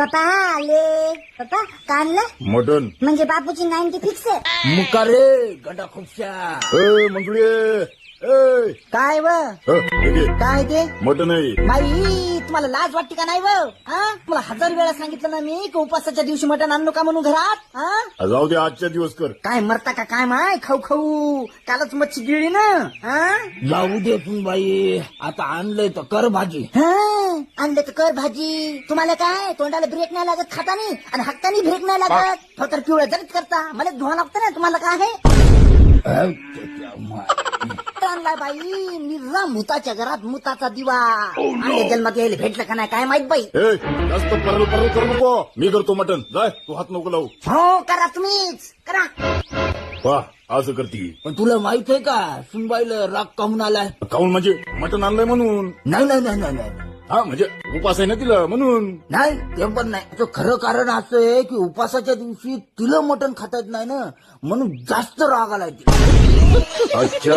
पप्पा आले. पप्पा का आणलं? मटन. म्हणजे बापूची 90 फिक्स आहे. मुका रे गडा खुपशा. ए मंजुळे. ए काय व हे घे. काय ते मटन आहे. बाई तुम्हाला लाज वाटते का नाही व तुम्हाला 1000 वेळा सांगितलं ना मी की उपासाच्या दिवशी मटण आणू का म्हणून घरात जाऊ दे आजच्या दिवस कर. काय मरता का काय माय खाऊ खाऊ कालच मच्छी गिळली ना जाऊ दे तू बाई, आता आणलंय तर कर भाजी. आणलं तर कर भाजी. तुम्हाला काय तोंडाला ब्रेक नाही लागत खातानी आणि हातानी ब्रेक नाही लागत फक्त पिवळं जरीत करता. मला धुवा लागतं ना तुम्हाला काय आणलाय बाई निर्रा मुताच्या घरात मुताचा दिवा. आणि जन्मात यायला भेटलं का नाही काय माहित बाई. ए जास्त परल परल करू नको. मी करतो मटन. जाय तू हात नको लावू. हो करा तुम्हीच करा. वाह असं करती. पण तुला माहित आहे का सुनबाईला राग काहून आलाय? काऊन म्हणजे मटन आणलंय म्हणून. नाही नाही नाही नाही नाही हा म्हणजे उपास आहे ना तिला म्हणून. नाही ते पण नाही. त्याचं खरं कारण असं आहे की उपासाच्या दिवशी तिला मटण खाता येत नाही ना, म्हणून जास्त राग आलाय तिला. अच्छा